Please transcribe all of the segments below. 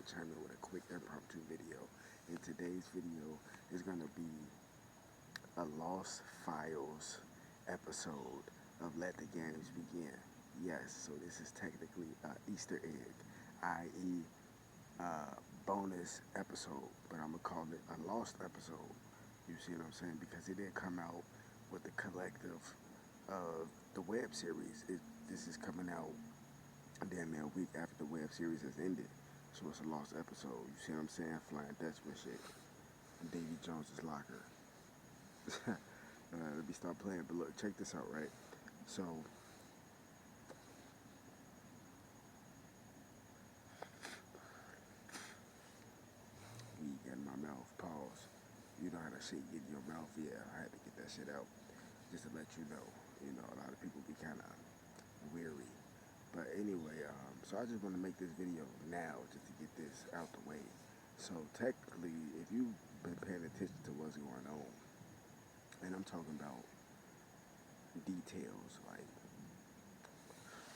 chime in with a quick impromptu video. In today's video is going to be a Lost Files episode of Let the Games Begin. Yes, so this is technically an Easter egg, i.e. Bonus episode, but I'm going to call it a Lost episode. You see what I'm saying? Because it didn't come out with the collective of the web series. This is coming out damn near a week after the web series has ended. So it's a lost episode. You see what I'm saying? Flying Dutchman shit. Davy Jones's locker. Let me stop playing. But look, check this out, right? So we get in my mouth. Pause. You know how that shit get in your mouth? Yeah, I had to get that shit out just to let you know. You know, a lot of people be kind of weary. But anyway, so I just want to make this video now just to get this out the way. So technically, if you've been paying attention to what's going on, and I'm talking about details, like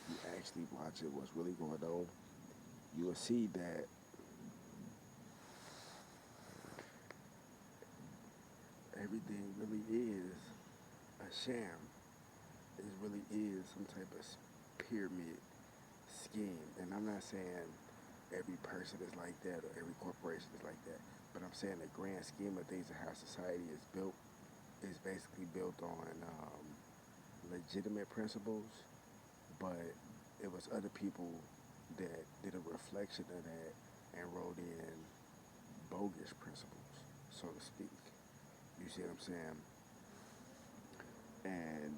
you actually watching what's really going on, you will see that everything really is a sham. It really is some type of pyramid scheme. And I'm not saying every person is like that or every corporation is like that, but I'm saying the grand scheme of things and how society is built is basically built on legitimate principles, but it was other people that did a reflection of that and wrote in bogus principles, so to speak. You see what I'm saying? And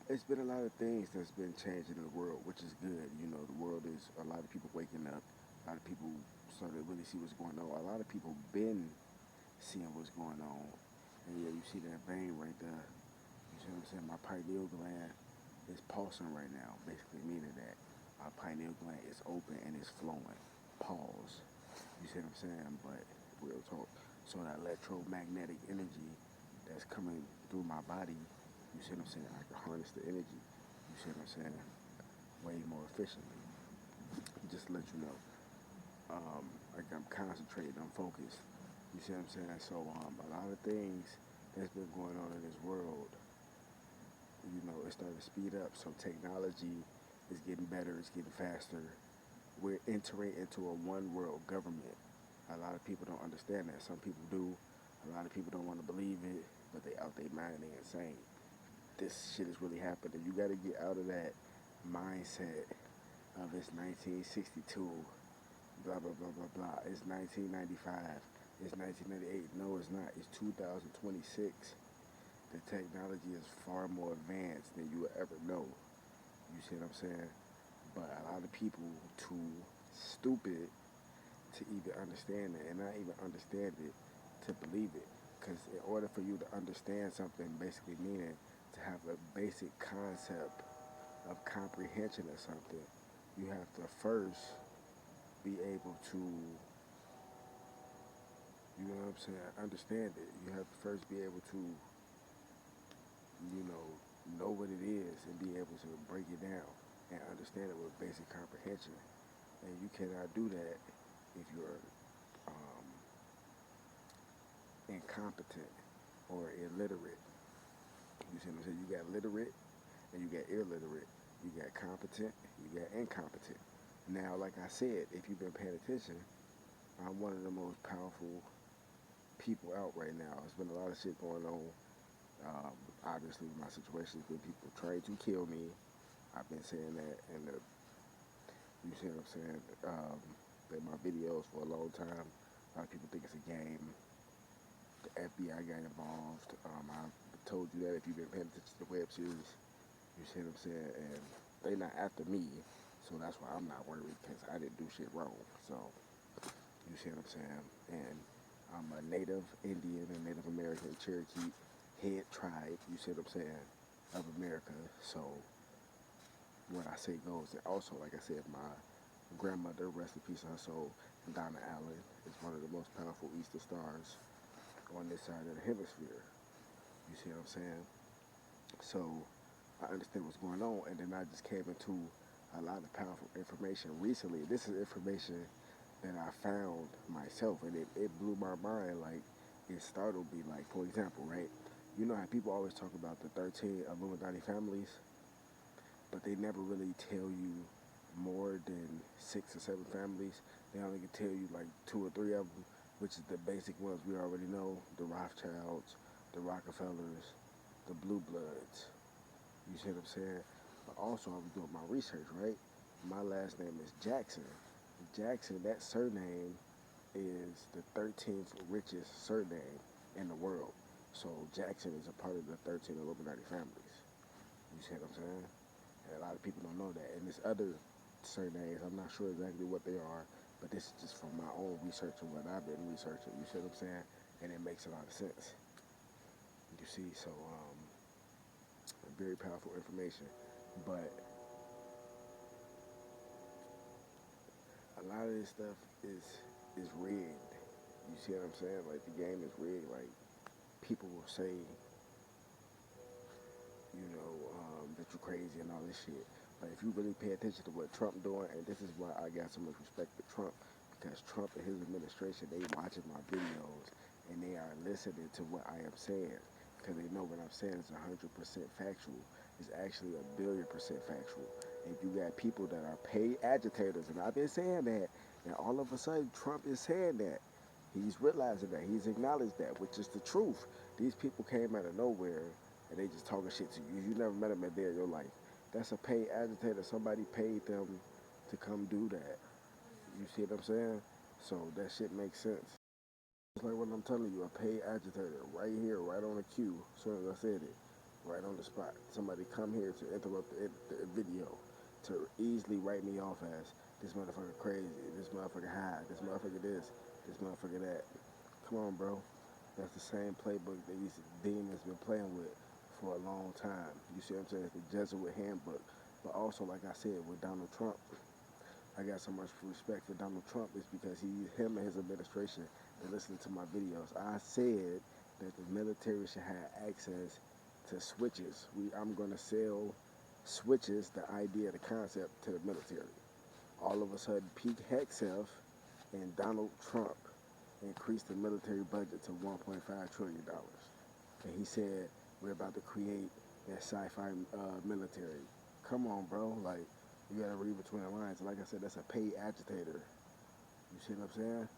it's been a lot of things that's been changing in the world, which is good. You know, the world is a lot of people waking up. A lot of people starting to really see what's going on. A lot of people been seeing what's going on. And yeah, you see that vein right there. You see what I'm saying? My pineal gland is pulsing right now, basically meaning that my pineal gland is open and it's flowing. Pause. You see what I'm saying? But real talk. So that electromagnetic energy that's coming through my body, you see what I'm saying? I can harness the energy. You see what I'm saying? Way more efficiently. Just to let you know. Like I'm concentrated, I'm focused. You see what I'm saying? So a lot of things that's been going on in this world, you know, it's starting to speed up. So technology is getting better, it's getting faster. We're entering into a one world government. A lot of people don't understand that. Some people do. A lot of people don't want to believe it, but they out their mind, they insane. This shit is really happening. You got to get out of that mindset of it's 1962, blah, blah, blah, blah, blah. It's 1995. It's 1998. No, it's not. It's 2026. The technology is far more advanced than you will ever know. You see what I'm saying? But a lot of people too stupid to even understand it, and not even understand it to believe it. Because in order for you to understand something, basically meaning to have a basic concept of comprehension of something, you have to first be able to, you know what I'm saying, understand it. You have to first be able to, you know what it is and be able to break it down and understand it with basic comprehension. And you cannot do that if you're um, incompetent or illiterate. You see what I'm saying? You got literate and you got illiterate. You got competent, you got incompetent. Now, like I said, if you've been paying attention, I'm one of the most powerful people out right now. There's been a lot of shit going on. Obviously, my situation has been people trying to kill me. I've been saying that, and you see what I'm saying? In my videos for a long time. A lot of people think it's a game. The FBI got involved. I told you that if you've been paying attention to the web series, you see what I'm saying? And they not after me, so that's why I'm not worried because I didn't do shit wrong. So you see what I'm saying? And I'm a Native Indian and Native American Cherokee head tribe. You see what I'm saying? Of America. So what I say goes. And also, like I said, my grandmother, rest in peace of her soul, Donna Allen, is one of the most powerful Easter stars on this side of the hemisphere. You see what I'm saying? So I understand what's going on, and then I just came into a lot of powerful information recently. This is information that I found myself, and it blew my mind. Like, it startled me. Like, for example, right? You know how people always talk about the 13 Illuminati families, but they never really tell you more than 6 or 7 families. They only can tell you like 2 or 3 of them, which is the basic ones we already know: the Rothschilds, the Rockefellers, the Blue Bloods. You see what I'm saying? But also, I was doing my research, right? My last name is Jackson. Jackson, that surname is the 13th richest surname in the world. So Jackson is a part of the 13 Illuminati families. You see what I'm saying? And a lot of people don't know that. And there's other surnames, I'm not sure exactly what they are, but this is just from my own research and what I've been researching. You see what I'm saying? And it makes a lot of sense. You see, so very powerful information. But a lot of this stuff is rigged. You see what I'm saying? Like, the game is rigged. Like, people will say, that you're crazy and all this shit. But if you really pay attention to what Trump doing, and this is why I got so much respect for Trump, because Trump and his administration, they watching my videos and they are listening to what I am saying, because they know what I'm saying is 100% factual. It's actually 1,000,000,000% factual. And you got people that are paid agitators, and I've been saying that, and all of a sudden Trump is saying that. He's realizing that. He's acknowledged that, which is the truth. These people came out of nowhere and they just talking shit to you. You never met them a day in your life. That's a paid agitator. Somebody paid them to come do that. You see what I'm saying? So that shit makes sense. It's like what I'm telling you, a paid agitator right here, right on the cue, as soon as I said it, right on the spot. Somebody come here to interrupt the video, to easily write me off as this motherfucker crazy, this motherfucker high, this motherfucker this motherfucker that. Come on, bro. That's the same playbook that these demons been playing with for a long time. You see what I'm saying? It's the Jesuit handbook. But also, like I said, with Donald Trump, I got so much respect for Donald Trump is because him and his administration, they listen to my videos. I said that the military should have access to switches. I'm going to sell switches, the idea, the concept, to the military. All of a sudden, Pete Hegseth and Donald Trump increased the military budget to $1.5 trillion. And he said, we're about to create that sci-fi military. Come on, bro. Like, you gotta read between the lines. And like I said, that's a paid agitator. You see what I'm saying?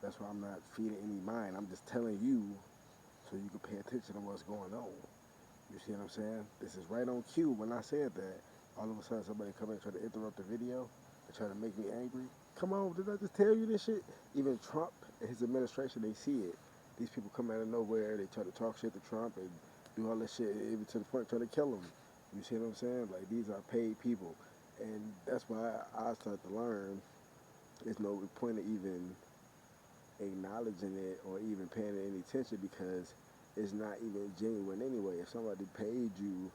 That's why I'm not feeding any mind. I'm just telling you so you can pay attention to what's going on. You see what I'm saying? This is right on cue. When I said that, all of a sudden somebody come in and try to interrupt the video and try to make me angry. Come on, did I just tell you this shit? Even Trump and his administration, they see it. These people come out of nowhere, they try to talk shit to Trump and do all this shit, even to the point trying to kill him. You see what I'm saying? Like, these are paid people. And that's why I started to learn there's no point of even acknowledging it or even paying it any attention, because it's not even genuine anyway. If somebody paid you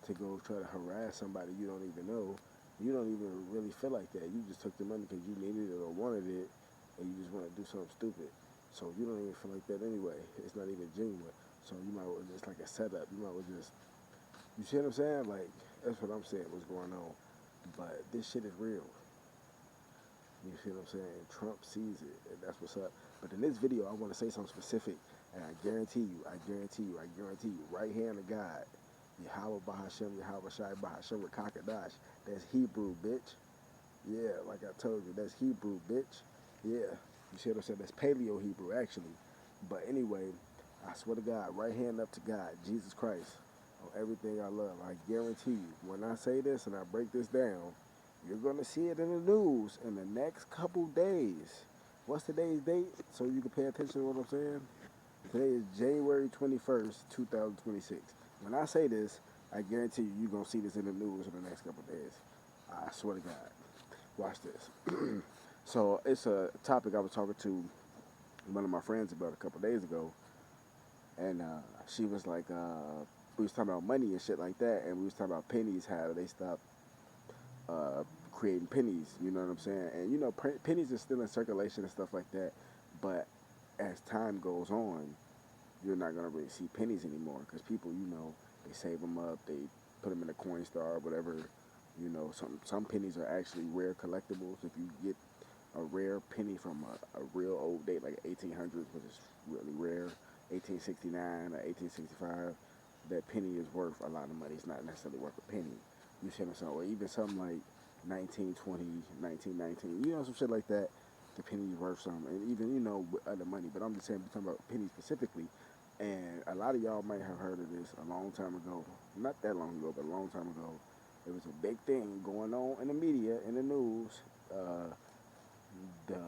to go try to harass somebody you don't even know, you don't even really feel like that. You just took the money because you needed it or wanted it, and you just want to do something stupid. So you don't even feel like that anyway. It's not even genuine. So you might well, it's like a setup. You might well just, you see what I'm saying? Like, that's what I'm saying, what's going on. But this shit is real. You see what I'm saying? Trump sees it, and that's what's up. But in this video, I want to say something specific, and I guarantee you, right hand of God, Yahweh Bahashem, Yahweh Shai Bahashem Rakakadash, that's Hebrew, bitch. Yeah, like I told you, that's Hebrew, bitch. Yeah, you see what I'm saying? That's Paleo Hebrew, actually. But anyway, I swear to God, right hand up to God, Jesus Christ, on everything I love. I guarantee you, when I say this and I break this down, you're going to see it in the news in the next couple days. What's today's date? So you can pay attention to what I'm saying. Today is January 21st, 2026. When I say this, I guarantee you, you're going to see this in the news in the next couple days. I swear to God. Watch this. So it's a topic I was talking to one of my friends about a couple days ago. And she was like, we was talking about money and shit like that. And we was talking about pennies, how they stopped creating pennies, you know what I'm saying? And pennies are still in circulation and stuff like that, but as time goes on, you're not gonna really see pennies anymore, because people, they save them up, they put them in a Coinstar or whatever, You know, some pennies are actually rare collectibles. If you get a rare penny from a real old date, like 1800s, which is really rare, 1869 or 1865, that penny is worth a lot of money. It's not necessarily worth a penny. You see what I'm saying? Or even something like 1920, 1919, you know, some shit like that. The penny is worth some, and even with other money. But I'm just saying, we're talking about pennies specifically. And a lot of y'all might have heard of this a long time ago. Not that long ago, but a long time ago. There was a big thing going on in the media, in the news. Uh, the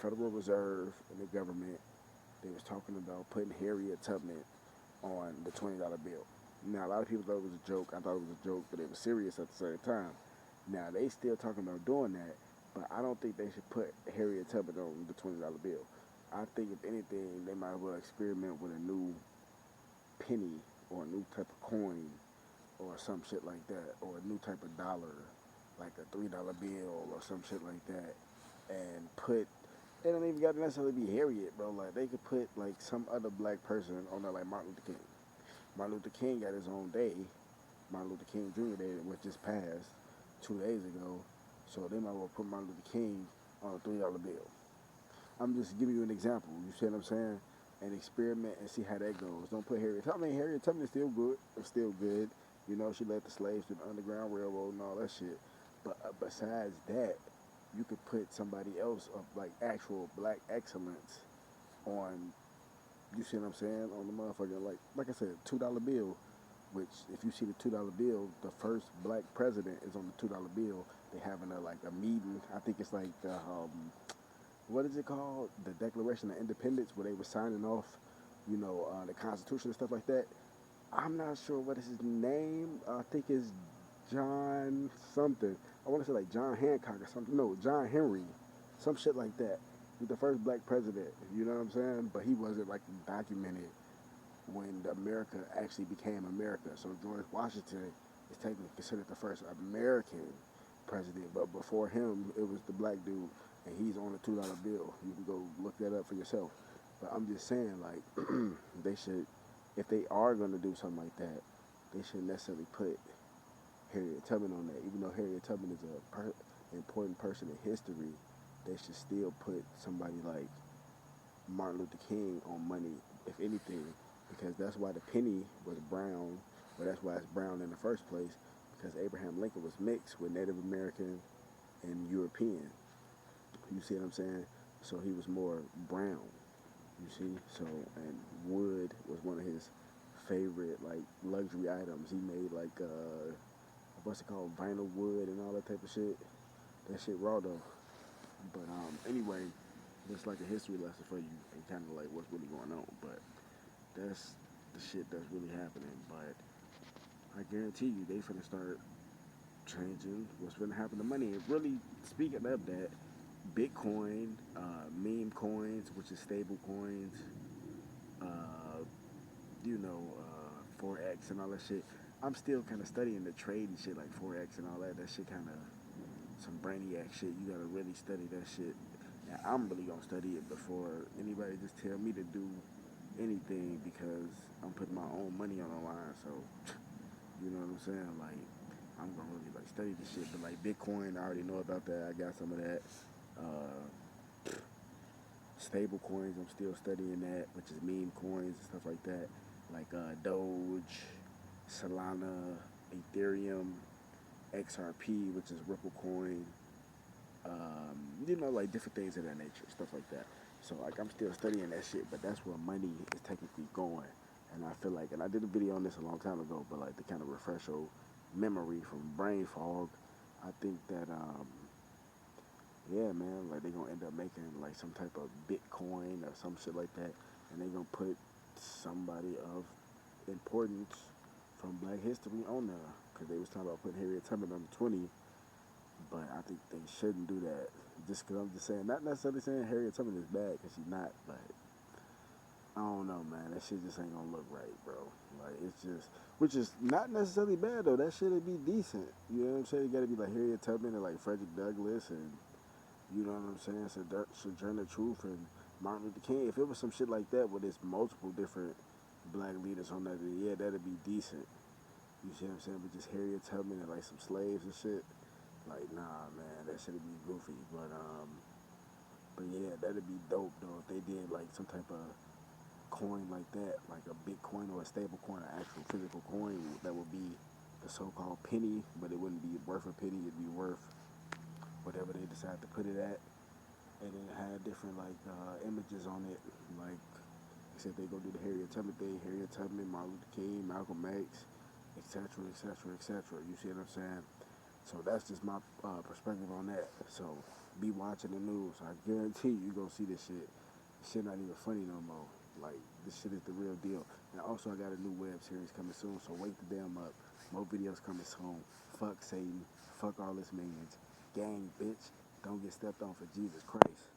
Federal Reserve and the government, they was talking about putting Harriet Tubman on the $20 bill. Now, a lot of people thought it was a joke. I thought it was a joke, but it was serious at the same time. Now, they still talking about doing that, but I don't think they should put Harriet Tubman on the $20 bill. I think, if anything, they might as well experiment with a new penny or a new type of coin or some shit like that, or a new type of dollar, like a $3 bill or some shit like that, and put. They don't even got to necessarily be Harriet, bro. Like, they could put like some other black person on there, like Martin Luther King. Martin Luther King got his own day. Martin Luther King Jr. Day, which just passed 2 days ago. So they might well put Martin Luther King on a $3 bill. I'm just giving you an example. You see what I'm saying? And experiment and see how that goes. Don't put Harriet Tubman. Harriet Tubman is still good. It's still good. You know, she led the slaves to the Underground Railroad and all that shit. But besides that, you could put somebody else of like actual black excellence on. You see what I'm saying? On the motherfucker, like I said, $2 bill. Which, if you see the $2 bill, the first black president is on the $2 bill. They having a meeting. I think it's like the what is it called? The Declaration of Independence, where they were signing off, the Constitution and stuff like that. I'm not sure what is his name. I think it's John something. I want to say like John Hancock or something. No, John Henry, some shit like that. He's the first black president. You know what I'm saying? But he wasn't like documented when America actually became America. So George Washington is technically considered the first American president, but before him, it was the black dude, and he's on a $2 bill. You can go look that up for yourself. But I'm just saying, like, they should, if they are going to do something like that, they shouldn't necessarily put Harriet Tubman on that. Even though Harriet Tubman is an important person in history, they should still put somebody like Martin Luther King on money, if anything, because that's why the penny was brown, or that's why it's brown in the first place, because Abraham Lincoln was mixed with Native American and European. You see what I'm saying? So he was more brown. You see? So, and wood was one of his favorite, like, luxury items. He made, like, what's it called? Vinyl wood and all that type of shit. That shit raw, though. But, anyway, it's like a history lesson for you and kind of like what's really going on. But that's the shit that's really happening. But I guarantee you, they finna start changing what's finna happen to money. And really, speaking of that, Bitcoin, meme coins, which is stable coins, uh, Forex and all that shit. I'm still kind of studying the trade and shit, like Forex and all that. That shit kind of some brainiac shit. You gotta really study that shit. And I'm really gonna study it before anybody just tell me to do anything, because I'm putting my own money on the line. So, you know what I'm saying? Like, I'm gonna really like study this shit. But like Bitcoin, I already know about that. I got some of that. Stable coins, I'm still studying that, which is meme coins and stuff like that. Like Doge, Solana, Ethereum, XRP, which is Ripple coin. Like different things of that nature, stuff like that. So like I'm still studying that shit, but that's where money is technically going. And I feel like, and I did a video on this a long time ago, but like to kind of refresh your memory from brain fog, I think that yeah, man, like they gonna end up making like some type of Bitcoin or some shit like that, and they gonna put somebody of importance from Black history on there, because they was talking about putting Harriet Tubman on the 20. But I think they shouldn't do that. Just because I'm just saying, not necessarily saying Harriet Tubman is bad, because she's not, but I don't know, man. That shit just ain't gonna look right, bro. Like, it's just, which is not necessarily bad, though. That shit'd be decent. You know what I'm saying? You gotta be like Harriet Tubman and like Frederick Douglass and, you know what I'm saying, Sojourner Truth and Martin Luther King. If it was some shit like that where there's multiple different black leaders on that, yeah, that'd be decent. You see what I'm saying? But just Harriet Tubman and like some slaves and shit. Like, nah, man, that shit'd be goofy. But yeah, that'd be dope though if they did like some type of coin like that, like a Bitcoin or a stable coin, an actual physical coin that would be the so-called penny, but it wouldn't be worth a penny. It'd be worth whatever they decide to put it at, and then it had different like images on it, like said they go do the Harriet Tubman thing, Harriet Tubman, Martin Luther King, Malcolm X, etc., etc., etc. You see what I'm saying? So that's just my perspective on that. So be watching the news. I guarantee you gonna see this shit. This shit not even funny no more. Like this shit is the real deal. And also I got a new web series coming soon. So wake the damn up. More videos coming soon. Fuck Satan. Fuck all this minions. Gang, bitch. Don't get stepped on for Jesus Christ.